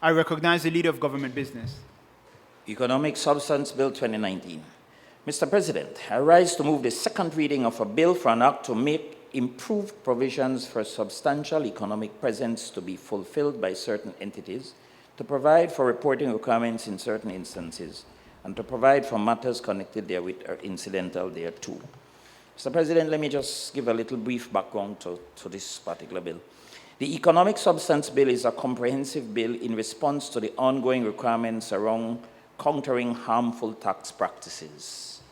I recognize the Leader of Government Business. Economic Substance Bill 2019. Mr. President, I rise to move the second reading of a bill for an act to make improved provisions for substantial economic presence to be fulfilled by certain entities, to provide for reporting requirements in certain instances, and to provide for matters connected therewith or incidental thereto. Mr. President, let me just give a little brief background to this particular bill. The Economic Substance Bill is a comprehensive bill in response to the ongoing requirements around countering harmful tax practices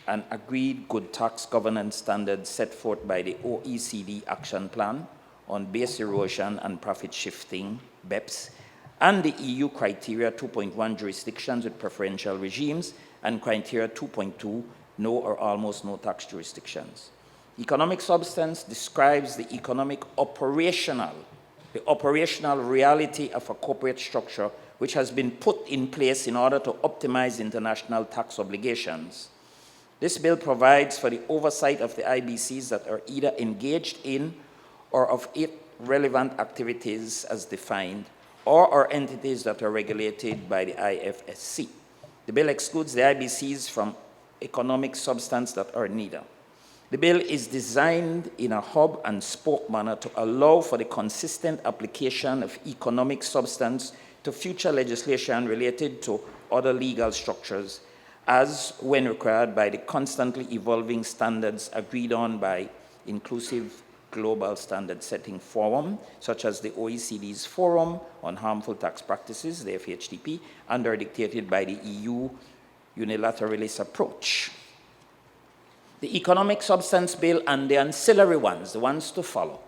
and agreed good tax governance standards set forth by the OECD Action Plan on Base Erosion and Profit Shifting, BEPS, and the EU Criteria 2.1 jurisdictions with preferential regimes and Criteria 2.2 no or almost no tax jurisdictions. Economic substance describes the operational reality of a corporate structure which has been put in place in order to optimize international tax obligations. This bill provides for the oversight of the IBCs that are either engaged in or of relevant activities as defined, or are entities that are regulated by the IFSC. The bill excludes the IBCs from economic substance that are neither. The bill is designed in a hub and spoke manner to allow for the consistent application of economic substance to future legislation related to other legal structures, as when required by the constantly evolving standards agreed on by inclusive global standard setting forum, such as the OECD's Forum on Harmful Tax Practices, the FHTP, and are dictated by the EU unilateralist approach. The Economic Substance Bill and the ancillary ones, the ones to follow,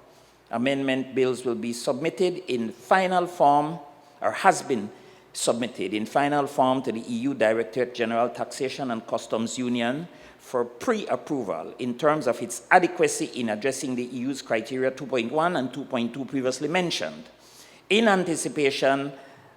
amendment bills will be submitted in final form, or has been submitted in final form to the EU Directorate General Taxation and Customs Union for pre-approval in terms of its adequacy in addressing the EU's Criteria 2.1 and 2.2 previously mentioned, in anticipation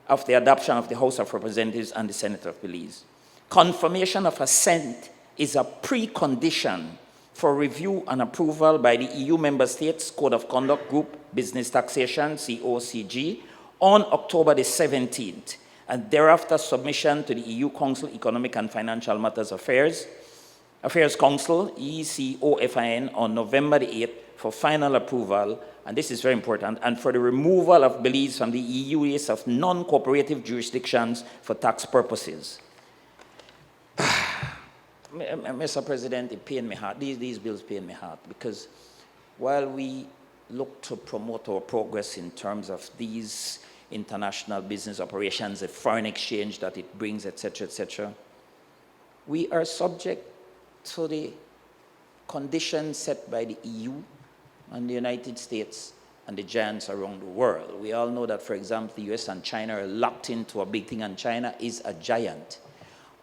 of the adoption of the House of Representatives and the Senate of Belize. Confirmation of assent is a precondition for review and approval by the EU Member States Code of Conduct Group Business Taxation, COCG, on October the 17th, and thereafter submission to the EU Council Economic and Financial Matters Affairs Council, ECOFIN, on November the 8th for final approval, and this is very important, and for the removal of Belize from the EU list of non-cooperative jurisdictions for tax purposes. Mr. President, it pained my heart. These bills pain my heart, because while we look to promote our progress in terms of these international business operations, the foreign exchange that it brings, etc., we are subject to the conditions set by the EU and the United States and the giants around the world. We all know that, for example, the US and China are locked into a big thing, and China is a giant.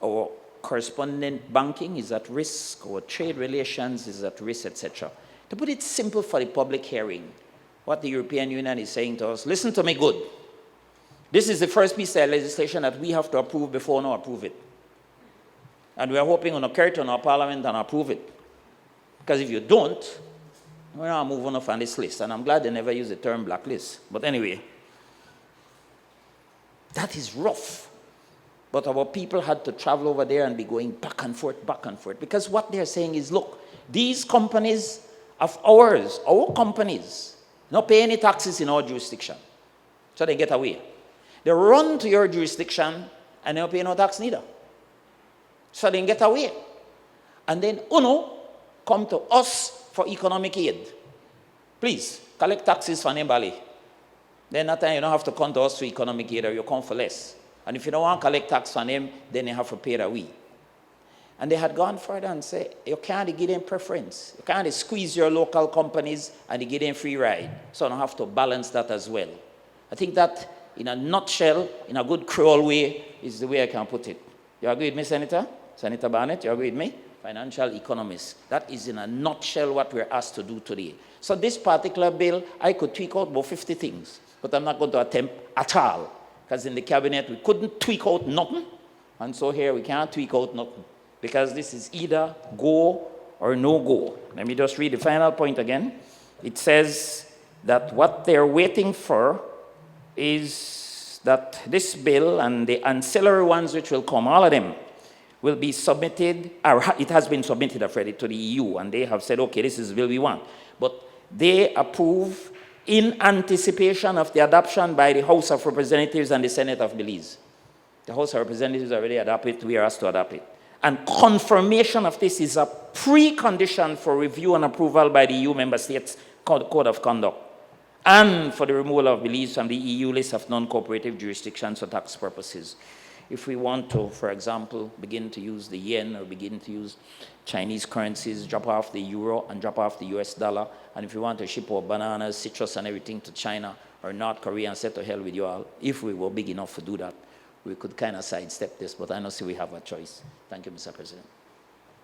Our correspondent banking is at risk, our trade relations is at risk, etc. To put it simple for the public hearing, what the European Union is saying to us, listen to me good. This is the first piece of legislation that we have to approve before we approve it. And we are hoping on a carry to our parliament and approve it. Because if you don't, we're not moving off on this list. And I'm glad they never use the term blacklist. But anyway, that is rough. But our people had to travel over there and be going back and forth, because what they're saying is, look, these companies of ours, our companies, not pay any taxes in our jurisdiction. So they get away. They run to your jurisdiction and they don't pay no tax neither. So they get away. And then UNO come to us for economic aid. Please, collect taxes from anybody. Then that time you don't have to come to us for economic aid, or you come for less. And if you don't want to collect tax from them, then you have to pay the we. And they had gone further and said, you can't give them preference. You can't squeeze your local companies and give them free ride. So you have to balance that as well. I think that, in a nutshell, in a good cruel way, is the way I can put it. You agree with me, Senator? Senator Barnett, you agree with me? Financial economist. That is, in a nutshell, what we're asked to do today. So this particular bill, I could tweak out about 50 things, but I'm not going to attempt at all. Because in the cabinet, we couldn't tweak out nothing. And so here, we can't tweak out nothing. Because this is either go or no go. Let me just read the final point again. It says that what they're waiting for is that this bill and the ancillary ones which will come, all of them, will be submitted, or it has been submitted already to the EU, and they have said, okay, this is the bill we want. But they approve in anticipation of the adoption by the House of Representatives and the Senate of Belize. The House of Representatives already adopted it, we are asked to adopt it. And confirmation of this is a precondition for review and approval by the EU member states Code of Conduct, and for the removal of Belize from the EU list of non-cooperative jurisdictions for tax purposes. If we want to, for example, begin to use the yen or begin to use Chinese currencies, drop off the euro and drop off the US dollar, and if we want to ship our bananas, citrus and everything to China or North Korea and say to hell with you all, if we were big enough to do that, we could kind of sidestep this, but I don't see we have a choice. Thank you, Mr. President.